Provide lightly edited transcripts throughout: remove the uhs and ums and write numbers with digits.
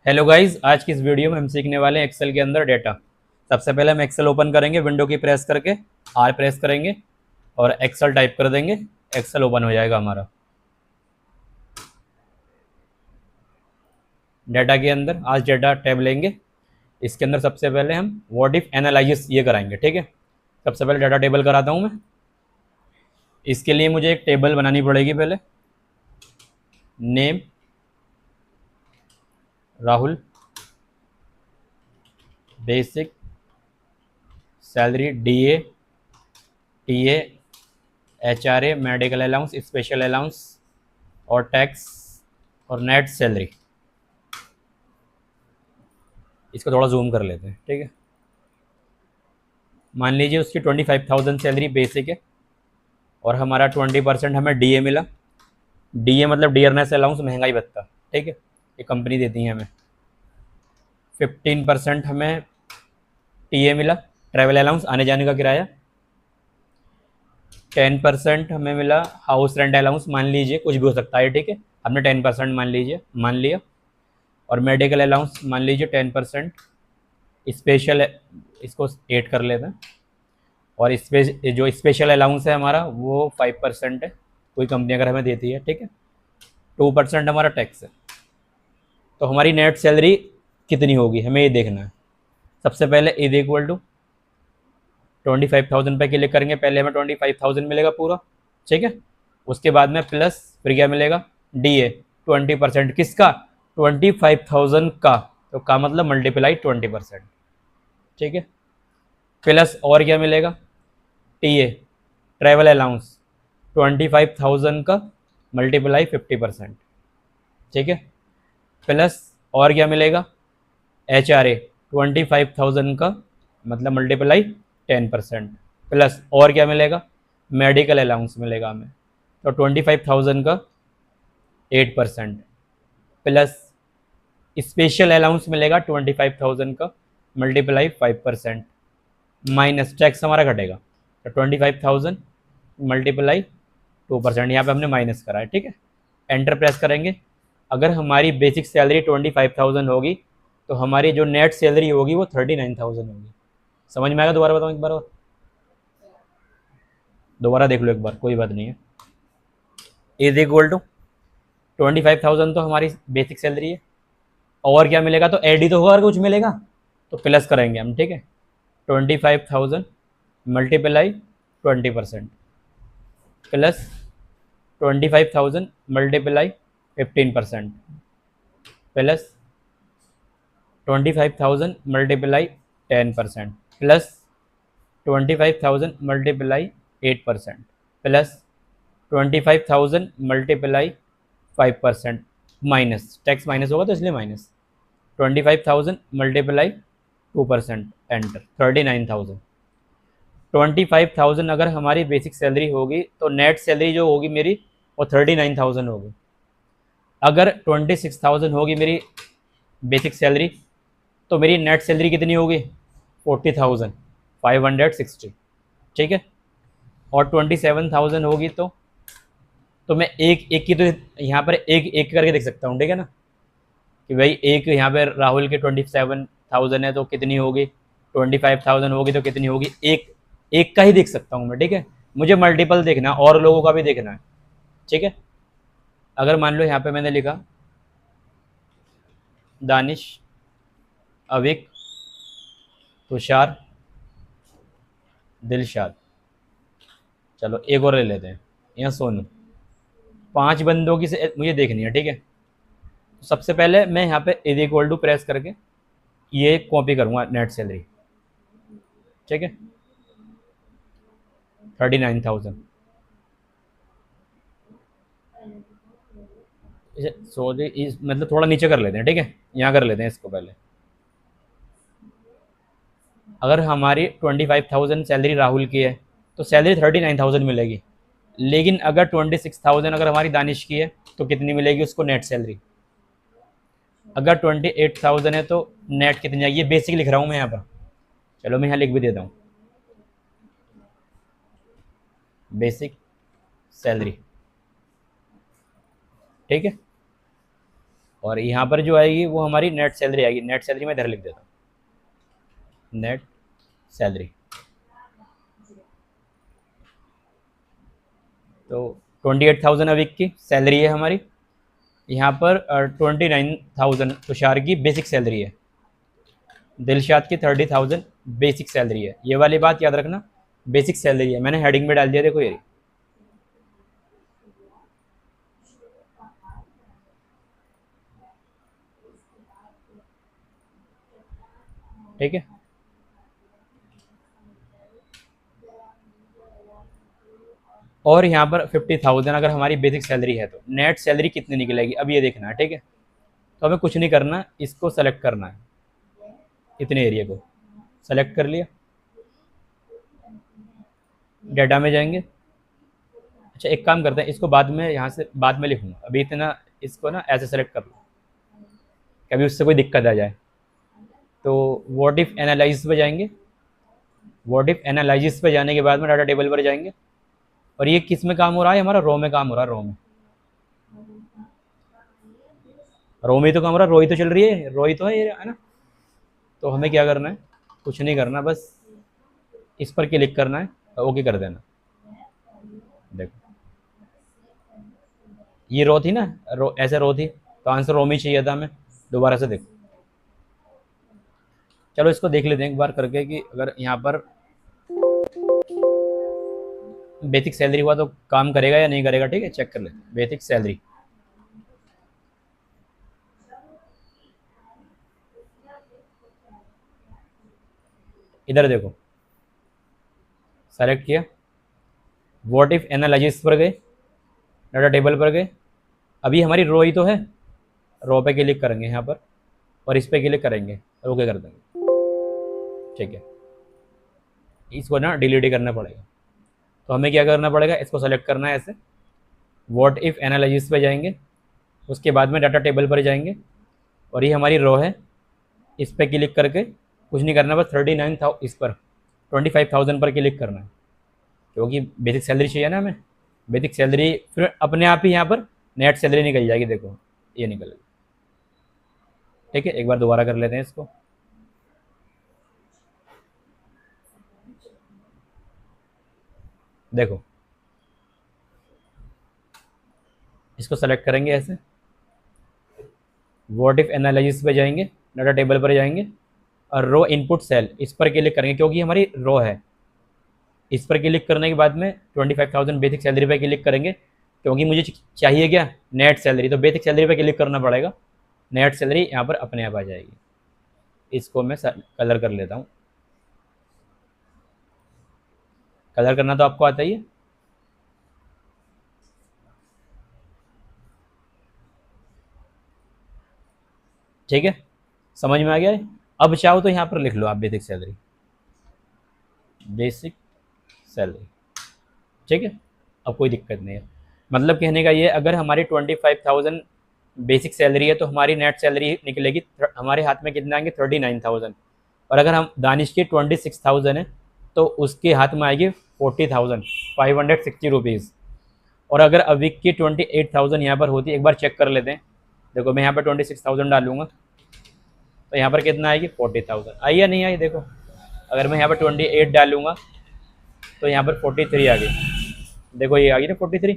Hello guys, आज की इस वीडियो में हम सीखने वाले हैं एक्सेल के अंदर डेटा। सबसे पहले हम एक्सेल ओपन करेंगे, विंडो की प्रेस करके आर प्रेस करेंगे और एक्सेल टाइप कर देंगे। एक्सेल ओपन हो जाएगा हमारा। डेटा के अंदर आज डेटा टैब लेंगे। इसके अंदर सबसे पहले हम व्हाट इफ एनालिसिस ये कराएंगे, ठीक है। सबसे पहले डेटा टेबल कराता हूँ मैं। इसके लिए मुझे एक टेबल बनानी पड़ेगी पहले। Name Rahul, basic salary, DA, TA, HRA, medical allowance, special allowance और टैक्स और नेट सैलरी। इसको थोड़ा जूम कर लेते हैं, ठीक है। मान लीजिए उसकी 25,000 सैलरी बेसिक है और हमारा 20% हमें डीए मिला। डीए मतलब डियरनेस अलाउंस, महंगाई भत्ता, ठीक है। ये कंपनी देती है हमें। 15% हमें टीए मिला, ट्रैवल अलाउंस, आने जाने का किराया। 10% हमें मिला हाउस रेंट अलाउंस, मान लीजिए कुछ भी हो सकता है, ठीक है। हमने 10% मान लिया। और मेडिकल अलाउंस मान लीजिए 10%। स्पेशल, इसको 8 कर लेते हैं। और जो स्पेशल अलाउंस है हमारा वो 5% है, कोई कंपनी अगर हमें देती है, ठीक है। 2% हमारा टैक्स है। तो हमारी नेट सैलरी कितनी होगी हमें ये देखना है। सबसे पहले इज इक्वल टू 25,000 पे क्लिक करेंगे। पहले हमें 25,000 मिलेगा पूरा, ठीक है। उसके बाद में प्लस फिर क्या मिलेगा, डी ए 20%। किसका? 25,000 का। तो का मतलब मल्टीप्लाई 20%, ठीक है। प्लस और क्या मिलेगा, टी ए ट्रैवल अलाउंस 25,000 का मल्टीप्लाई 50%, ठीक है। प्लस और क्या मिलेगा, एच आर ए 25,000 का मतलब मल्टीप्लाई 10%। प्लस और क्या मिलेगा, मेडिकल अलाउंस मिलेगा हमें, तो 25,000 का 8%। प्लस स्पेशल अलाउंस मिलेगा 25,000 का मल्टीप्लाई 5%। माइनस टैक्स हमारा घटेगा, तो 25,000 मल्टीप्लाई 2%। यहाँ पे हमने माइनस करा है, ठीक है। एंटर प्रेस करेंगे। अगर हमारी बेसिक सैलरी 25,000 होगी तो हमारी जो नेट सैलरी होगी वो 39,000 होगी। समझ में आएगा? दोबारा बताऊँ एक बार और, दोबारा देख लो एक बार, कोई बात नहीं है। इज इक्वल टू 25,000 तो हमारी बेसिक सैलरी है। और क्या मिलेगा, तो एड ही तो होगा, और कुछ मिलेगा तो प्लस करेंगे हम, ठीक है। 25,000 multiply 20% plus 25,000 multiply 15% plus 25,000 multiply 10% plus 25,000 multiply 8% plus 25,000 multiply 5%। Minus tax minus होगा तो इसलिए माइनस। 25,000 multiply 2%, enter 39,000। 25,000 अगर हमारी बेसिक सैलरी होगी तो नेट सैलरी जो होगी मेरी वो 39,000 होगी। अगर 26,000 होगी मेरी बेसिक सैलरी तो मेरी नेट सैलरी कितनी होगी, 40,560, ठीक है। और 27,000 होगी तो मैं एक एक की तो यहाँ पर एक एक करके देख सकता हूँ, ठीक है ना। कि भाई एक यहाँ पे राहुल के 27,000 है तो कितनी होगी, 25,000 होगी तो कितनी होगी। एक एक का ही देख सकता हूँ मैं, ठीक है। मुझे मल्टीपल देखना है और लोगों का भी देखना है, ठीक है। अगर मान लो यहाँ पे मैंने लिखा दानिश, अविक, तुषार, दिलशाद, चलो एक और ले लेते हैं, यहाँ सोनू। 5 बंदों की से मुझे देखनी है, ठीक है। तो सबसे पहले मैं यहाँ पे इज इक्वल टू प्रेस करके ये कॉपी करूँगा नेट सैलरी, ठीक है। 39,000, सॉरी इस मतलब थोड़ा नीचे कर लेते हैं, ठीक है। यहाँ कर लेते हैं इसको पहले। अगर हमारी 25,000 सैलरी राहुल की है तो सैलरी 39,000 मिलेगी। लेकिन अगर 26,000 अगर हमारी दानिश की है तो कितनी मिलेगी उसको नेट सैलरी। अगर 28,000 है तो नेट कितनी आएगी, ये बेसिक लिख रहा हूँ मैं यहाँ पर। चलो मैं यहाँ लिख भी देता हूँ, बेसिक सैलरी, ठीक है। और यहाँ पर जो आएगी वो हमारी नेट सैलरी आएगी। नेट सैलरी मैं इधर लिख देता हूँ, नेट सैलरी। तो 28,000 अ वीक की सैलरी है हमारी। यहाँ पर 29,000 तुषार की बेसिक सैलरी है। दिलशाद की 30,000 बेसिक सैलरी है। ये वाली बात याद रखना, बेसिक सैलरी है। मैंने हेडिंग में डाल दिया, देखो ये, ठीक है। और यहाँ पर 50,000 अगर हमारी बेसिक सैलरी है तो नेट सैलरी कितनी निकलेगी, अब ये देखना है, ठीक है। तो हमें कुछ नहीं करना, इसको सेलेक्ट करना है, इतने एरिया को सेलेक्ट कर लिया, डाटा में जाएंगे। अच्छा एक काम करते हैं, इसको बाद में यहाँ से बाद में लिखूंगा, अभी इतना इसको ना ऐसे सेलेक्ट कर लो, कभी उससे कोई दिक्कत आ जाए। तो व्हाट इफ एनालाइज पे जाएंगे, व्हाट इफ एनालाइजिस पे जाने के बाद में डाटा टेबल पर जाएंगे। और ये किस में काम हो रहा है, हमारा रो में काम हो रहा है, रो में, रो में तो काम हो रहा है, रो ही तो चल रही है, रो ही तो है ये, है ना। तो हमें क्या करना है, कुछ नहीं करना, बस इस पर क्लिक करना है, ओके कर देना। देखो ये रो थी ना, रो ऐसे रो थी, तो आंसर रो में ही चाहिए था हमें। दोबारा से देखो, चलो इसको देख लेते हैं एक बार करके कि अगर यहाँ पर बेसिक सैलरी हुआ तो काम करेगा या नहीं करेगा, ठीक है। चेक कर लेते हैं बेसिक सैलरी। इधर देखो, सेलेक्ट किया, व्हाट इफ एनालिसिस पर गए, डाटा टेबल पर गए। अभी हमारी रो ही तो है, रो पे क्लिक करेंगे यहाँ पर और इस पे क्लिक करेंगे, ओके कर देंगे, ठीक है। इसको ना डिलीट ही करना पड़ेगा। तो हमें क्या करना पड़ेगा, इसको सेलेक्ट करना है ऐसे, व्हाट इफ एनालिसिस पे जाएंगे, उसके बाद में डाटा टेबल पर जाएंगे और ये हमारी रो है, इस पर क्लिक करके कुछ नहीं करना, बस 39,000 इस पर 25,000 पर क्लिक करना है, क्योंकि बेसिक सैलरी चाहिए ना हमें। बेसिक सैलरी फिर अपने आप ही यहाँ पर नेट सैलरी निकल जाएगी, देखो ये निकल गई, ठीक है। एक बार दोबारा कर लेते हैं इसको, देखो इसको सेलेक्ट करेंगे ऐसे, व्हाट इफ एनालिसिस पे जाएंगे, डाटा टेबल पर जाएंगे और रो इनपुट सेल इस पर क्लिक करेंगे, क्योंकि हमारी रो है। इस पर क्लिक करने के बाद में 25,000 बेसिक सैलरी पे क्लिक करेंगे, क्योंकि मुझे चाहिए क्या, नेट सैलरी। तो बेसिक सैलरी पे क्लिक करना पड़ेगा, नेट सैलरी यहाँ पर अपने आप आ जाएगी। इसको मैं कलर कर लेता हूँ, कलर करना तो आपको आता ही है। ठीक है, समझ में आ गया है। अब चाहो तो यहाँ पर लिख लो आप बेसिक सैलरी, बेसिक सैलरी, ठीक है। अब कोई दिक्कत नहीं है। मतलब कहने का ये, अगर हमारी 25,000 बेसिक सैलरी है तो हमारी नेट सैलरी निकलेगी, हमारे हाथ में कितना आएंगे, 39,000। और अगर हम दानिश की 26,000 है तो उसके हाथ में आएगी 40,560 रुपीज़। और अगर अविक की 28,000 यहाँ पर होती है, एक बार चेक कर लेते हैं। देखो मैं यहाँ पर 26,000 डालूंगा तो यहाँ पर कितना आएगी, 40,000 आई या नहीं आई। देखो अगर मैं यहाँ पर 28 डालूंगा तो यहाँ पर 43 आ गई, देखो ये आ गई ना 43।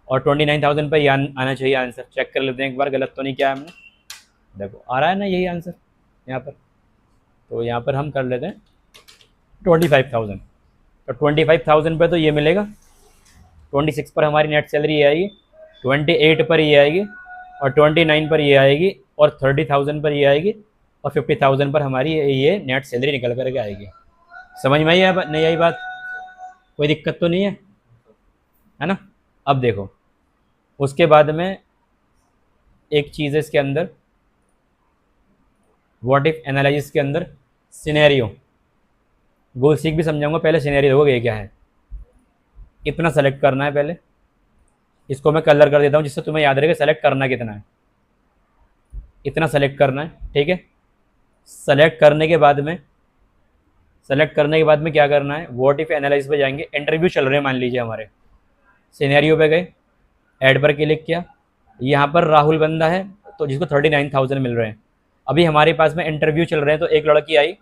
और 29,000 पर आना चाहिए आंसर। चेक कर लेते हैं एक बार, गलत तो नहीं किया हमने। देखो आ रहा है ना यही आंसर यहाँ पर। तो यहाँ पर हम कर लेते हैं 25,000। तो 25,000 पे तो ये मिलेगा, 26 पर हमारी नेट सैलरी ये आएगी, 28 पर ये आएगी, और 29 पर ये आएगी, और 30,000 पर ये आएगी, और 50,000 पर हमारी ये नेट सैलरी निकल करके आएगी। समझ में आई नहीं आई बात, कोई दिक्कत तो नहीं है ना। अब देखो उसके बाद में एक चीज़ है इसके अंदर, व्हाट इफ एनालिसिस के अंदर सिनेरियो, गोल सीख भी समझाऊंगा, पहले सिनेरियो देखो ये क्या है। इतना सेलेक्ट करना है पहले, इसको मैं कलर कर देता हूँ जिससे तुम्हें याद रहेगा सेलेक्ट करना कितना है। इतना सेलेक्ट करना है, ठीक है। सेलेक्ट करने के बाद में, सेलेक्ट करने के बाद में क्या करना है, व्हाट इफ एनालिसिस पे जाएंगे, इंटरव्यू चल रहे हैं मान लीजिए हमारे, सिनेरियो पे गए, ऐड पर क्लिक किया, यहाँ पर राहुल बंदा है तो जिसको 39,000 मिल रहे हैं। अभी हमारे पास में इंटरव्यू चल रहे हैं, तो एक लड़की आई,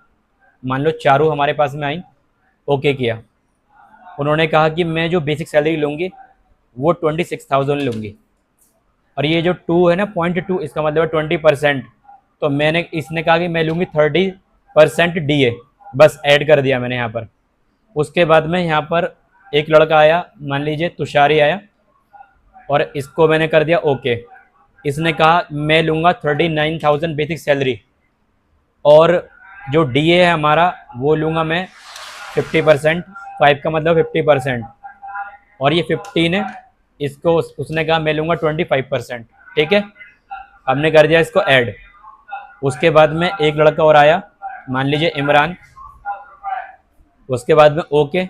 मान लो चारू हमारे पास में आई, ओके किया, उन्होंने कहा कि मैं जो बेसिक सैलरी लूँगी वो 26,000 लूँगी, और ये जो 2 है ना, 0.2, इसका मतलब है 20%। तो मैंने इसने कहा कि मैं लूँगी 30% DA, बस ऐड कर दिया मैंने यहाँ पर। उसके बाद में यहाँ पर एक लड़का आया, मान लीजिए तुषारी आया, और इसको मैंने कर दिया ओके। इसने कहा मैं लूँगा 39,000 बेसिक सैलरी, और जो DA है हमारा वो लूँगा मैं 50%, 5 का मतलब 50%, और ये 15 है, इसको उसने कहा मैं लूँगा 25%। ठीक है, हमने कर दिया इसको ऐड। उसके बाद में एक लड़का और आया, मान लीजिए इमरान, उसके बाद में ओके।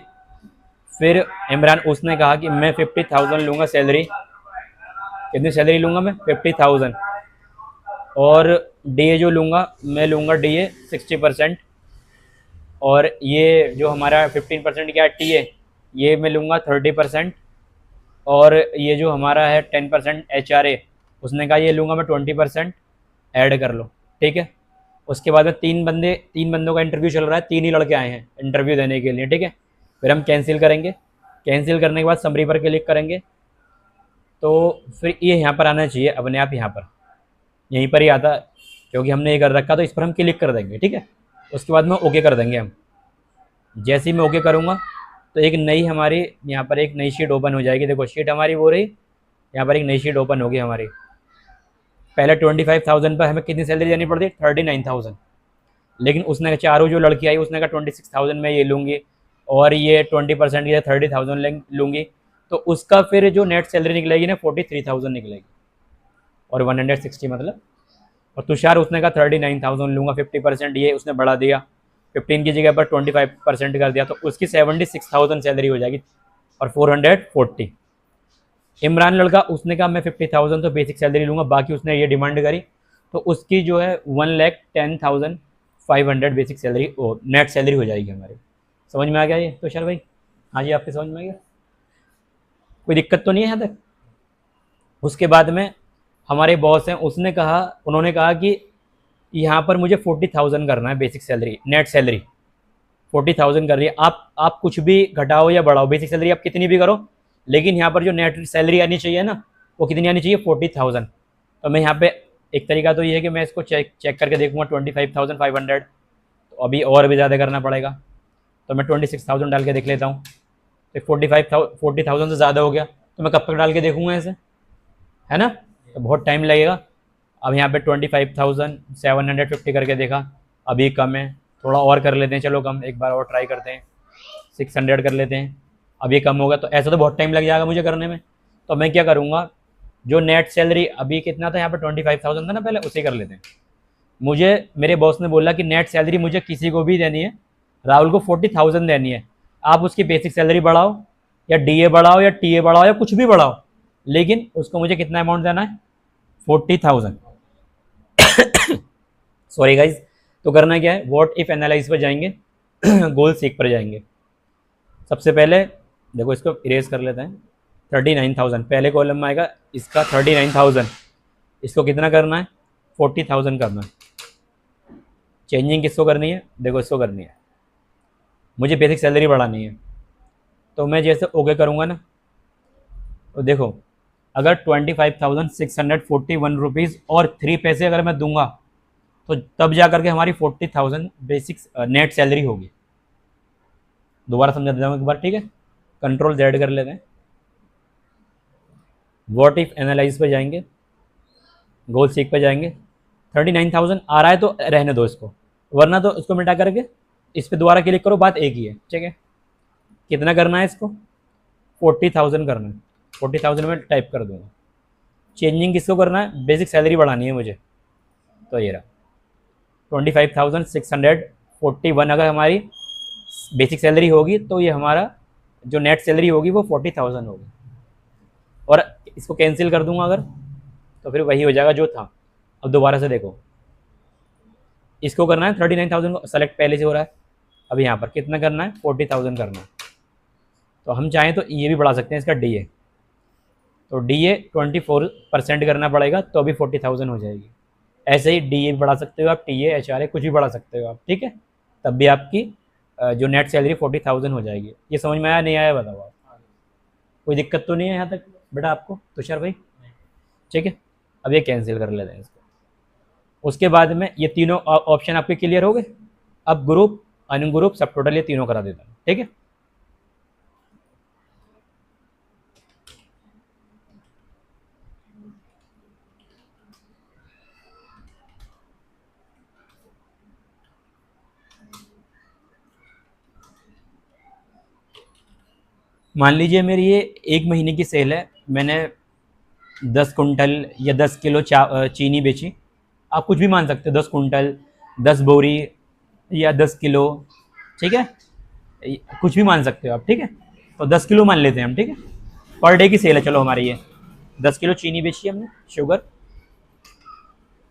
फिर इमरान उसने कहा कि मैं 50,000 लूँगा सैलरी, कितनी सैलरी लूँगा मैं, 50,000, और DA जो लूँगा मैं लूँगा DA 60%, और ये जो हमारा 15% क्या है TA, ये मैं लूँगा 30%, और ये जो हमारा है 10% HRA, उसने कहा ये लूँगा मैं 20%, ऐड कर लो। ठीक है, उसके बाद में तीन बंदों का इंटरव्यू चल रहा है, 3 ही लड़के आए हैं इंटरव्यू देने के लिए। ठीक है, फिर हम कैंसिल करेंगे, कैंसिल करने के बाद समरी पर क्लिक करेंगे, तो फिर ये यहाँ पर आना चाहिए अपने आप, यहाँ पर यहीं पर ही आता, क्योंकि हमने ये कर रखा, तो इस पर हम क्लिक कर देंगे। ठीक है, उसके बाद में ओके कर देंगे हम। जैसे ही मैं ओके करूँगा तो एक नई हमारी यहाँ पर एक नई शीट ओपन हो जाएगी। देखो शीट हमारी वो रही, यहाँ पर एक नई शीट ओपन होगी हमारी। पहले 25,000 पर हमें कितनी सैलरी देनी पड़ती है, 39,000, लेकिन उसने चारों जो लड़की आई उसने कहा 26,000 में ये लूँगी, और ये 20% की 30,000 लूँगी, तो उसका फिर जो नेट सैलरी निकलेगी ना 43,000 निकलेगी, और 160 मतलब। और तुषार उसने कहा 39,000 लूँगा, 50% ये उसने बढ़ा दिया, 15 की जगह पर 25% कर दिया, तो उसकी 76,000 सैलरी हो जाएगी, और 440। इमरान लड़का उसने कहा मैं 50,000 तो बेसिक सैलरी लूँगा, बाकी उसने ये डिमांड करी, तो उसकी जो है 1,10,500 बेसिक सैलरी नेट सैलरी हो जाएगी हमारी। समझ में आ गया ये तुषार भाई? हाँ जी, आपके समझ में आ गया, कोई दिक्कत तो नहीं है यहाँ तक? उसके बाद में हमारे बॉस हैं, उन्होंने कहा कि यहाँ पर मुझे 40,000 करना है बेसिक सैलरी, नेट सैलरी 40,000 कर रही है। आप कुछ भी घटाओ या बढ़ाओ, बेसिक सैलरी आप कितनी भी करो, लेकिन यहाँ पर जो नेट सैलरी आनी चाहिए ना, वो कितनी आनी चाहिए, 40,000। तो मैं यहाँ पे एक तरीका तो ये है कि मैं इसको चेक करके देखूँगा 25,500, तो अभी और भी ज़्यादा करना पड़ेगा, तो मैं 26,000 डाल के देख लेता हूँ। तो 40,000 से ज़्यादा हो गया, तो मैं कब तक डाल के देखूँगा ऐसे, है ना, तो बहुत टाइम लगेगा। अब यहाँ पे 25,750 करके देखा, अभी कम है, थोड़ा और कर लेते हैं, चलो कम, एक बार और ट्राई करते हैं, 600 कर लेते हैं, अभी कम होगा, तो ऐसा तो बहुत टाइम लग जाएगा मुझे करने में। तो मैं क्या करूँगा, जो नेट सैलरी अभी कितना था यहाँ पे 25,000 था ना पहले, उसे कर लेते हैं। मुझे मेरे बॉस ने बोला कि नेट सैलरी मुझे किसी को भी देनी है, राहुल को 40,000 देनी है, आप उसकी बेसिक सैलरी बढ़ाओ या DA बढ़ाओ या TA बढ़ाओ या कुछ भी बढ़ाओ, लेकिन उसको मुझे कितना अमाउंट देना है, 40,000। Sorry guys. तो करना क्या है, व्हाट इफ एनालाइज पर जाएंगे, गोल सीक पर जाएंगे। सबसे पहले देखो इसको इरेज कर लेते हैं, 39,000 पहले कॉलम में आएगा, इसका 39,000, इसको कितना करना है, 40,000 करना है। चेंजिंग किसको करनी है, देखो इसको करनी है, मुझे बेसिक सैलरी बढ़ानी है। तो मैं जैसे ओके करूँगा ना, तो देखो अगर 25,641 रुपीज़ और 3 पैसे अगर मैं दूंगा, तो तब जा करके हमारी 40,000 बेसिक नेट सैलरी होगी। दोबारा समझा देता हूँ एक बार, ठीक है, Ctrl Z कर लेते हैं, व्हाट इफ एनालाइज पे जाएंगे, गोल सीक पे जाएंगे, 39,000 आ रहा है तो रहने दो इसको, वरना तो इसको मिटा करके इस पर दोबारा क्लिक करो, बात एक ही है। ठीक है, कितना करना है इसको, 40,000 करना है, 40,000 में टाइप कर दूंगा। चेंजिंग किसको करना है, बेसिक सैलरी बढ़ानी है मुझे, तो ये रहा 25,641 अगर हमारी बेसिक सैलरी होगी, तो ये हमारा जो नेट सैलरी होगी वो 40,000 होगी। और इसको कैंसिल कर दूंगा अगर, तो फिर वही हो जाएगा जो था। अब दोबारा से देखो, इसको करना है 39,000 को सेलेक्ट पहले से हो रहा है, अब यहाँ पर कितना करना है, 40,000 करना है। तो हम चाहें तो ये भी बढ़ा सकते हैं इसका DA, तो DA 24% करना पड़ेगा तो अभी 40,000 हो जाएगी। ऐसे ही DA बढ़ा सकते हो आप, TA HRA कुछ भी बढ़ा सकते हो आप, ठीक है, तब भी आपकी जो नेट सैलरी 40,000 हो जाएगी। ये समझ में आया नहीं आया बताओ आप? कोई दिक्कत तो नहीं है यहाँ तक बेटा आपको तुषार भाई? ठीक है, अब ये कैंसिल कर लेते हैं इसको। उसके बाद में ये तीनों ऑप्शन आपके क्लियर हो गए। अब ग्रुप, अनग्रुप, सब टोटल ये तीनों करा देता हूँ, ठीक है। मान लीजिए मेरी ये 1 महीने की सेल है, मैंने 10 कुंटल या 10 किलो चीनी बेची। आप कुछ भी मान सकते हो, 10 कुंटल, 10 बोरी या 10 किलो, ठीक है, कुछ भी मान सकते हो आप, ठीक है। तो 10 किलो मान लेते हैं हम, ठीक है, पर डे की सेल है। चलो हमारी ये 10 किलो चीनी बेची हमने, शुगर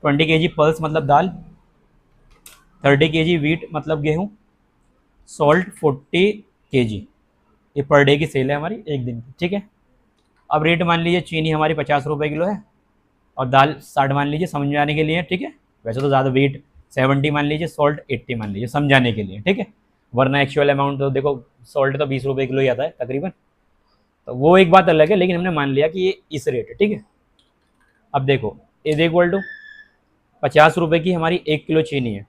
20 kg पल्स मतलब दाल, 30 kg वीट मतलब गेहूँ, सॉल्ट 40 kg। ये पर डे की सेल है हमारी एक दिन की, ठीक है। अब रेट मान लीजिए चीनी हमारी 50 रुपये किलो है और दाल 60 मान लीजिए, समझाने के लिए, ठीक है। वैसे तो ज़्यादा, वेट 70 मान लीजिए, सॉल्ट 80 मान लीजिए समझाने के लिए, ठीक है, वरना एक्चुअल अमाउंट तो देखो सॉल्ट तो 20 रुपये किलो ही आता है तकरीबन, तो वो एक बात अलग है, लेकिन हमने मान लिया कि ये इस रेट है, ठीक है। अब देखो इज इक्वल टू 50 रुपये की हमारी 1 किलो चीनी है,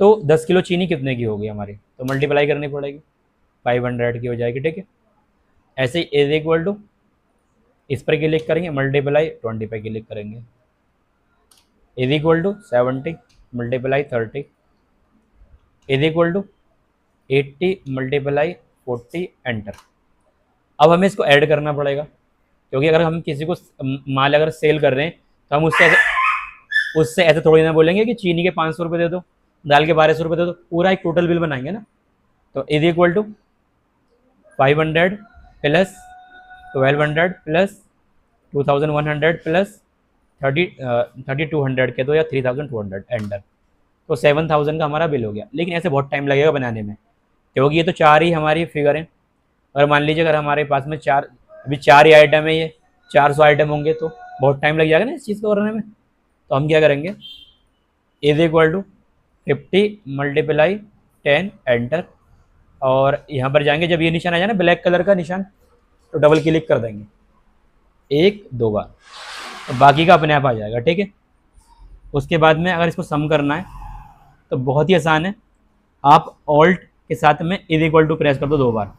तो 10 किलो चीनी कितने की होगी हमारी, तो मल्टीप्लाई करनी पड़ेगी, 500 की हो जाएगी, ठीक है। ऐसे ही इज इक्वल टू, इस पर क्लिक करेंगे, मल्टीप्लाई 20 पे क्लिक करेंगे, is equal to 70 multiply 30 is equal to 80 multiply 40 enter. अब हमें इसको ऐड करना पड़ेगा, क्योंकि अगर हम किसी को माल अगर सेल कर रहे हैं तो हम उससे ऐसे थोड़ी ना बोलेंगे कि चीनी के 500 रुपये दे दो, दाल के 1200 रुपये दे दो, पूरा एक टोटल बिल बनाएंगे ना। तो is equal to 500 plus 1200 plus 2100 plus 3200 के दो या 3200 एंटर, तो 7000 का हमारा बिल हो गया। लेकिन ऐसे बहुत टाइम लगेगा बनाने में, क्योंकि ये तो 4 ही हमारी फिगर हैं। अगर मान लीजिए अगर हमारे पास में अभी 4 ही आइटम है, ये 400 आइटम होंगे तो बहुत टाइम लग जाएगा ना इस चीज़ को करने में। तो हम क्या करेंगे, is equal to 50 multiply 10 enter, और यहाँ पर जाएंगे, जब ये निशान आ जाए ना ब्लैक कलर का निशान, तो डबल क्लिक कर देंगे 1-2 बार, तो बाकी का अपने आप आ जाएगा, ठीक है। उसके बाद में अगर इसको सम करना है तो बहुत ही आसान है, आप ऑल्ट के साथ में इज इक्वल टू प्रेस कर दो 2 बार।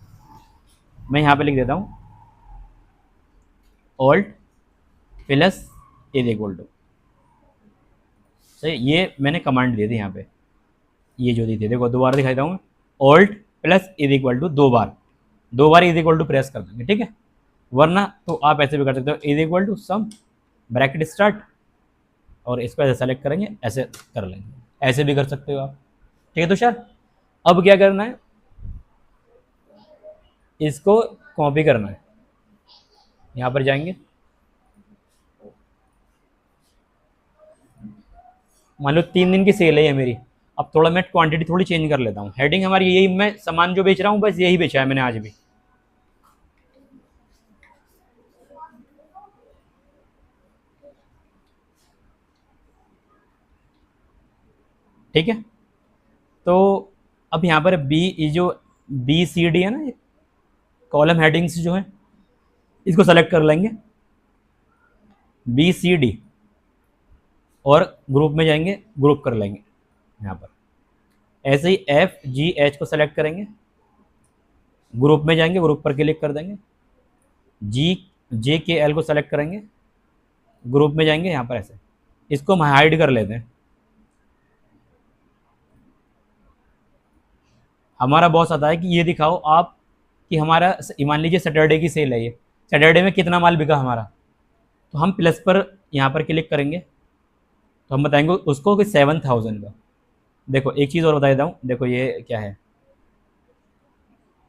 मैं यहाँ पे लिख देता हूँ alt plus is equal to, सही, ये मैंने कमांड दी थी यहाँ पे, ये जो दी थी, देखो दोबारा दिखाई देता हूँ, alt plus is equal to 2 बार इज इक्वल टू प्रेस कर देंगे, ठीक है। वरना तो आप ऐसे भी कर सकते हो, is equal to sum bracket start, और इसको ऐसे सेलेक्ट करेंगे, ऐसे कर लेंगे, ऐसे भी कर सकते हो आप, ठीक है तुषार। अब क्या करना है, इसको कॉपी करना है, यहाँ पर जाएंगे, मान लो 3 दिन की सेल है ये मेरी। अब थोड़ा मैं क्वांटिटी थोड़ी चेंज कर लेता हूँ, हेडिंग हमारी यही, मैं सामान जो बेच रहा हूँ बस यही बेचा है मैंने आज भी, ठीक है। तो अब यहाँ पर ये जो BCD है ना, कॉलम हेडिंग्स जो है, इसको सेलेक्ट कर लेंगे BCD, और ग्रुप में जाएंगे, ग्रुप कर लेंगे यहाँ पर। ऐसे ही FGH को सेलेक्ट करेंगे, ग्रुप में जाएंगे, ग्रुप पर क्लिक कर देंगे, JKL को सेलेक्ट करेंगे, ग्रुप में जाएंगे यहाँ पर, ऐसे इसको हम हाइड कर लेते हैं। हमारा बॉस आता है कि ये दिखाओ आप कि हमारा, मान लीजिए सैटरडे की सेल है, ये सैटरडे में कितना माल बिका हमारा, तो हम प्लस पर यहाँ पर क्लिक करेंगे, तो हम बताएंगे उसको कि 7000 का। देखो एक चीज़ और बता देता हूँ, देखो ये क्या है,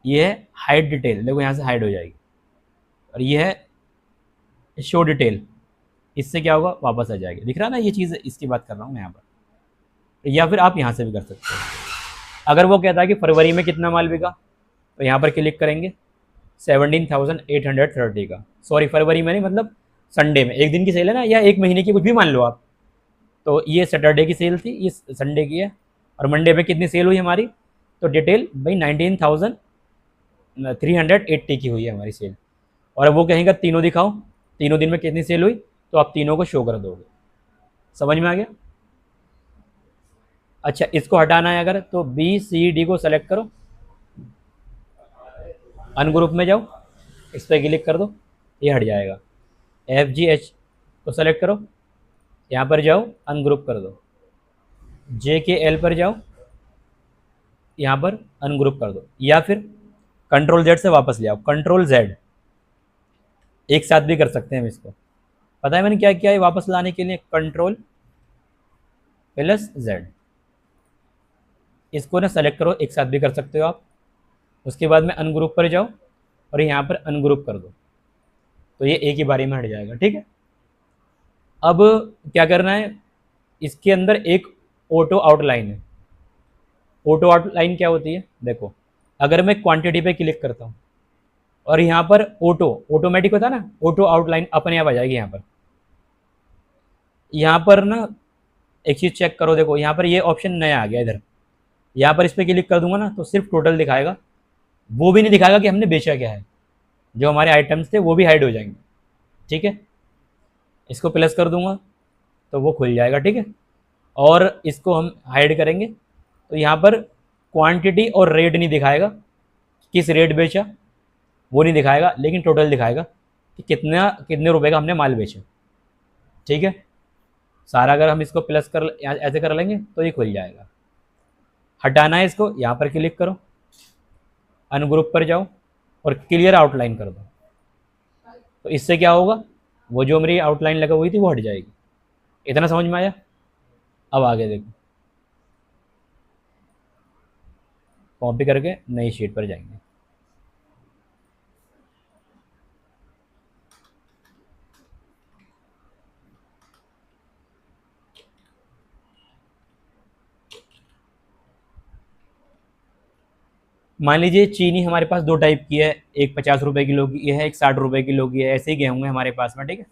ये है हाइड डिटेल, देखो यहाँ से हाइड हो जाएगी, और ये है शो डिटेल, इससे क्या होगा, वापस आ जाएगी, दिख रहा है ना, ये चीज़ इसकी बात कर रहा हूँ मैं यहाँ पर। या फिर आप यहाँ से भी कर सकते हो। अगर वो कहता है कि फरवरी में कितना माल बिका, तो यहाँ पर क्लिक करेंगे 17,830 का, सॉरी फरवरी में नहीं, मतलब संडे में, एक दिन की सेल है ना, या एक महीने की, कुछ भी मान लो आप। तो ये सैटरडे की सेल थी, ये संडे की है, और मंडे पे कितनी सेल हुई हमारी, तो डिटेल भाई 19,380 की हुई है हमारी सेल। और अब वो कहेंगे तीनों दिखाओ, तीनों दिन में कितनी सेल हुई, तो आप तीनों को शो कर दोगे। समझ में आ गया? अच्छा, इसको हटाना है अगर, तो बी सी डी को सेलेक्ट करो, अनग्रुप में जाओ, इस पर क्लिक कर दो, ये हट जाएगा। एफ जी एच को सेलेक्ट करो, यहाँ पर जाओ, अनग्रुप कर दो। जे के एल पर जाओ, यहाँ पर अनग्रुप कर दो, या फिर कंट्रोल जेड से वापस ले आओ, कंट्रोल जेड, एक साथ भी कर सकते हैं हम इसको। पता है मैंने क्या किया है वापस लाने के लिए, कंट्रोल प्लस जेड, इसको ना सेलेक्ट करो, एक साथ भी कर सकते हो आप। उसके बाद में अनग्रुप पर जाओ और यहाँ पर अनग्रुप कर दो, तो ये एक ही बारी में हट जाएगा। ठीक है, अब क्या करना है, इसके अंदर एक ऑटो आउटलाइन है। ऑटो आउटलाइन क्या होती है, देखो, अगर मैं क्वांटिटी पे क्लिक करता हूँ और यहाँ पर ऑटोमेटिक होता है ना, ऑटो आउटलाइन अपने आप आ जाएगी। यहाँ पर ना एक चीज़ चेक करो, देखो यहाँ पर ये ऑप्शन नया आ गया इधर, यहाँ पर इस पर क्लिक कर दूंगा ना, तो सिर्फ टोटल दिखाएगा, वो भी नहीं दिखाएगा कि हमने बेचा क्या है, जो हमारे आइटम्स थे वो भी हाइड हो जाएंगे। ठीक है, इसको प्लस कर दूंगा तो वो खुल जाएगा। ठीक है, और इसको हम हाइड करेंगे तो यहाँ पर क्वांटिटी और रेट नहीं दिखाएगा, किस रेट बेचा वो नहीं दिखाएगा, लेकिन टोटल दिखाएगा कि कितने रुपए का हमने माल बेचा। ठीक है, सारा अगर हम इसको प्लस कर ऐसे कर लेंगे तो ये खुल जाएगा। हटाना है इसको, यहाँ पर क्लिक करो, अनग्रुप पर जाओ और क्लियर आउटलाइन कर दो, तो इससे क्या होगा, वो जो मेरी आउटलाइन लगा हुई थी वो हट जाएगी। इतना समझ में आया? अब आगे देखो, कॉपी करके नई शीट पर जाएंगे। मान लीजिए चीनी हमारे पास दो टाइप की है, एक 50 रुपए किलो की है, एक 60 रुपए किलो की है, ऐसे ही गेहूँ है हमारे पास में। ठीक है,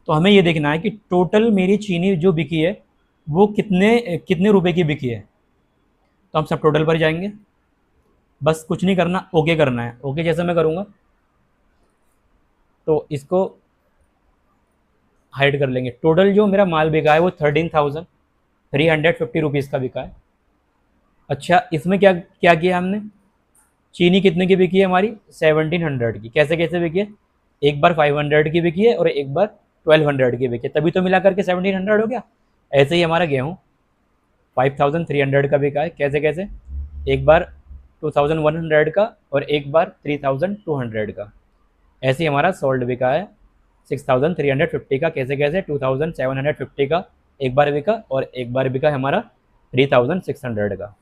तो हमें ये देखना है कि टोटल मेरी चीनी जो बिकी है वो कितने कितने रुपए की बिकी है। तो हम सब टोटल पर जाएंगे, बस कुछ नहीं करना, ओके करना है। ओके जैसे मैं करूँगा तो इसको हाइड कर लेंगे। टोटल जो मेरा माल बिका है वो 13,350 रुपीज़ का बिका है। अच्छा, इसमें क्या क्या किया हमने, चीनी कितने की बिकी है हमारी, 1700 की। कैसे कैसे बिकी है, एक बार 500 की बिकी है और एक बार 1200 की बिकी है, तभी तो मिला करके 1700 हो गया। ऐसे ही हमारा गेहूँ 5300 का बिका है। कैसे कैसे, एक बार 2100 का और एक बार 3200 का। ऐसे ही हमारा सोल्ड बिका है 6350 का। कैसे कैसे, 2750 का एक बार बिका और एक बार बिका हमारा 3600 का।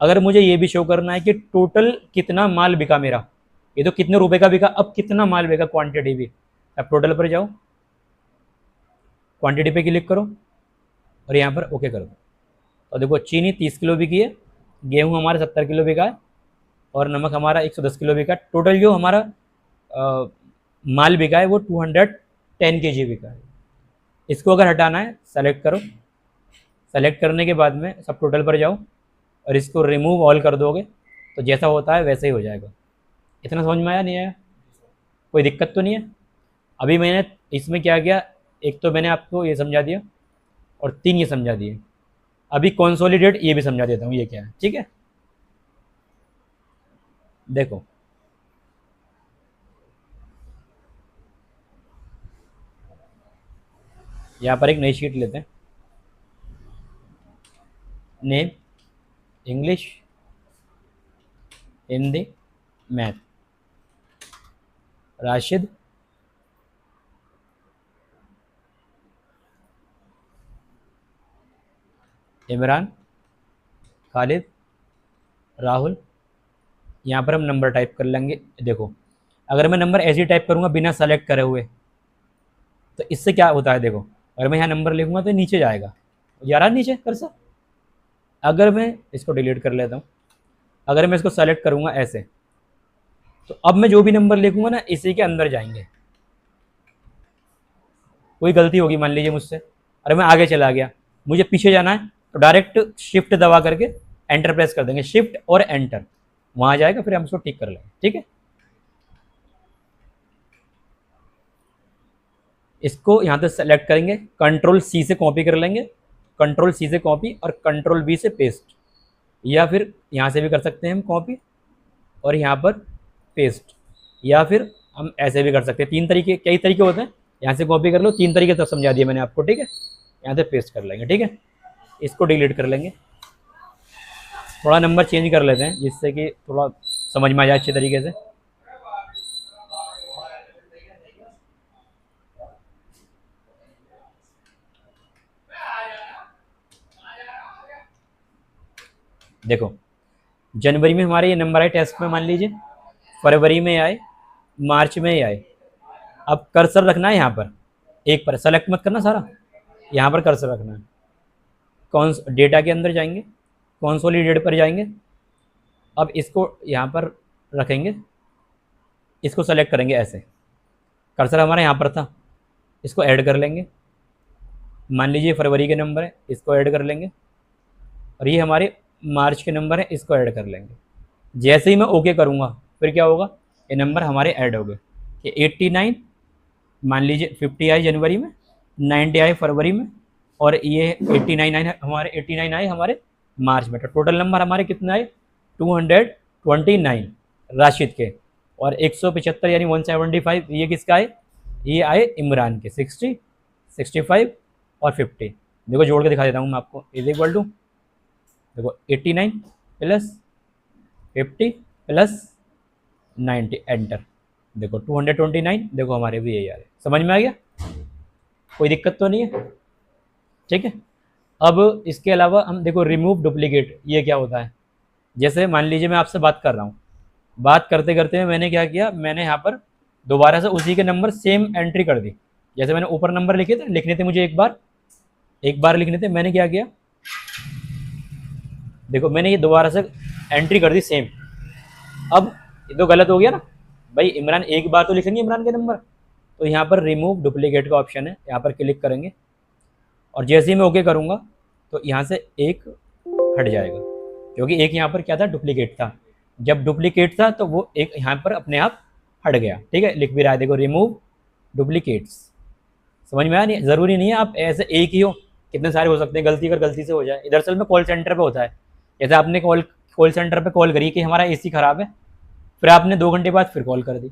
अगर मुझे ये भी शो करना है कि टोटल कितना माल बिका मेरा, ये तो कितने रुपए का बिका, अब कितना माल बिका, क्वांटिटी भी। अब टोटल पर जाओ, क्वांटिटी पे क्लिक करो और यहाँ पर ओके कर दो। और देखो चीनी 30 किलो बिकी है, गेहूँ हमारा 70 किलो बिका है और नमक हमारा 110 किलो बिका है। टोटल जो हमारा माल बिका है वो 210 kg बिका है। इसको अगर हटाना है सेलेक्ट करो, सेलेक्ट करने के बाद में सब टोटल पर जाओ और इसको रिमूव ऑल कर दोगे तो जैसा होता है वैसे ही हो जाएगा। इतना समझ में आया, नहीं आया? कोई दिक्कत तो नहीं है? अभी मैंने इसमें क्या किया, एक तो मैंने आपको ये समझा दिया और 3 ये समझा दिए। अभी कंसोलिडेट ये भी समझा देता हूँ ये क्या है। ठीक है, देखो यहाँ पर एक नई शीट लेते हैं, name, English, Hindi, math, Rashid, Imran, Khalid, Rahul. यहाँ पर हम नंबर टाइप कर लेंगे। देखो अगर मैं नंबर ऐसे ही टाइप करूँगा बिना सेलेक्ट करे हुए तो इससे क्या होता है, देखो अगर मैं यहाँ नंबर लिखूँगा तो नीचे जाएगा, जा रहा नीचे कर्सर। अगर मैं इसको डिलीट कर लेता हूँ, अगर मैं इसको सेलेक्ट करूँगा ऐसे, तो अब मैं जो भी नंबर लिखूँगा ना इसी के अंदर जाएंगे। कोई गलती होगी मान लीजिए मुझसे, अरे मैं आगे चला गया, मुझे पीछे जाना है, तो डायरेक्ट शिफ्ट दबा करके एंटर प्रेस कर देंगे, शिफ्ट और एंटर, वहाँ जाएगा, फिर हम उसको टिक कर लेंगे। ठीक है, इसको यहाँ से सेलेक्ट करेंगे, कंट्रोल सी से कॉपी कर लेंगे, कंट्रोल सी से कॉपी और कंट्रोल वी से पेस्ट, या फिर यहाँ से भी कर सकते हैं हम कॉपी और यहाँ पर पेस्ट, या फिर हम ऐसे भी कर सकते हैं। तीन तरीके, कई तरीके होते हैं, यहाँ से कॉपी कर लो, तीन तरीके तो समझा दिए मैंने आपको। ठीक है, यहाँ से पेस्ट कर लेंगे। ठीक है, इसको डिलीट कर लेंगे, थोड़ा नंबर चेंज कर लेते हैं जिससे कि थोड़ा समझ में आ जाए अच्छे तरीके से। देखो, जनवरी में हमारे ये नंबर आए टेस्ट में, मान लीजिए फरवरी में आए, मार्च में ही आए। अब कर्सर रखना है यहाँ पर, एक पर सेलेक्ट मत करना सारा, यहाँ पर कर्सर रखना है। कौन डेटा के अंदर जाएंगे, कंसोलिडेट पर जाएंगे, अब इसको यहाँ पर रखेंगे, इसको सेलेक्ट करेंगे ऐसे, कर्सर हमारा यहाँ पर था, इसको ऐड कर लेंगे, मान लीजिए फरवरी के नंबर है, इसको ऐड कर लेंगे, और ये हमारे मार्च के नंबर है, इसको ऐड कर लेंगे। जैसे ही मैं ओके करूँगा फिर क्या होगा, ये नंबर हमारे ऐड हो गए। ये 89 मान लीजिए 50 आए जनवरी में, 90 आए फरवरी में, और ये 89 आए हमारे, 89 आए हमारे मार्च में। तो टोटल नंबर हमारे कितने आए, 229 राशिद के, और 175 यानी 175 ये किसका आए, ये आए इमरान के। 60, 65 और 50, देखो जोड़ के दिखा देता हूँ मैं आपको, इज इक्वल टू, देखो 89 प्लस 50 प्लस 90, एंटर, देखो 229, देखो हमारे भी यही आ रहे। समझ में आ गया, कोई दिक्कत तो नहीं है। ठीक है, अब इसके अलावा हम देखो रिमूव डुप्लीकेट, ये क्या होता है, जैसे मान लीजिए मैं आपसे बात कर रहा हूँ, बात करते करते मैंने क्या किया, मैंने यहाँ पर दोबारा से उसी के नंबर सेम एंट्री कर दी। जैसे मैंने ऊपर नंबर लिखने थे मुझे एक बार लिखने थे, मैंने क्या किया, देखो मैंने ये दोबारा से एंट्री कर दी सेम। अब ये तो गलत हो गया ना भाई, इमरान एक बार तो लिखेंगे इमरान के नंबर, तो यहाँ पर रिमूव डुप्लीकेट का ऑप्शन है, यहाँ पर क्लिक करेंगे, और जैसे ही मैं ओके करूँगा तो यहाँ से एक हट जाएगा, क्योंकि एक यहाँ पर क्या था, डुप्लीकेट था। जब डुप्लीकेट था तो वो एक यहाँ पर अपने आप हट गया। ठीक है, लिख भी रहा है देखो, रिमूव डुप्लीकेट्स। समझ में आया नहीं, ज़रूरी नहीं है आप ऐसे एक ही हो, कितने सारे हो सकते हैं, गलती अगर गलती से हो जाए। इधर असल में कॉल सेंटर पे होता है, जैसे आपने कॉल सेंटर पे कॉल करी कि हमारा एसी ख़राब है, फिर आपने 2 घंटे बाद फिर कॉल कर दी,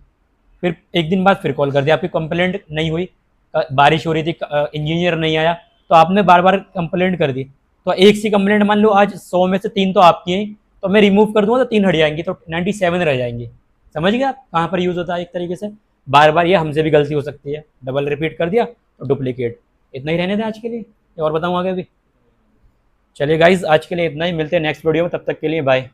फिर 1 दिन बाद फिर कॉल कर दी, आपकी कंप्लेंट नहीं हुई, बारिश हो रही थी, इंजीनियर नहीं आया, तो आपने बार बार कंप्लेंट कर दी, तो एक सी कंप्लेंट मान लो आज 100 में से 3 तो आपकी हैं, तो मैं रिमूव कर दूंगा तो 3 हट जाएंगी, तो 97 रह जाएंगी। समझ गए आप कहाँ पर यूज़ होता है एक तरीके से। बार बार ये हमसे भी गलती हो सकती है, डबल रिपीट कर दिया तो डुप्लीकेट। इतना ही रहने दें आज के लिए, और बताऊँ आगे भी। चलिए गाइज, आज के लिए इतना ही, मिलते हैं नेक्स्ट वीडियो में, तब तक के लिए बाय।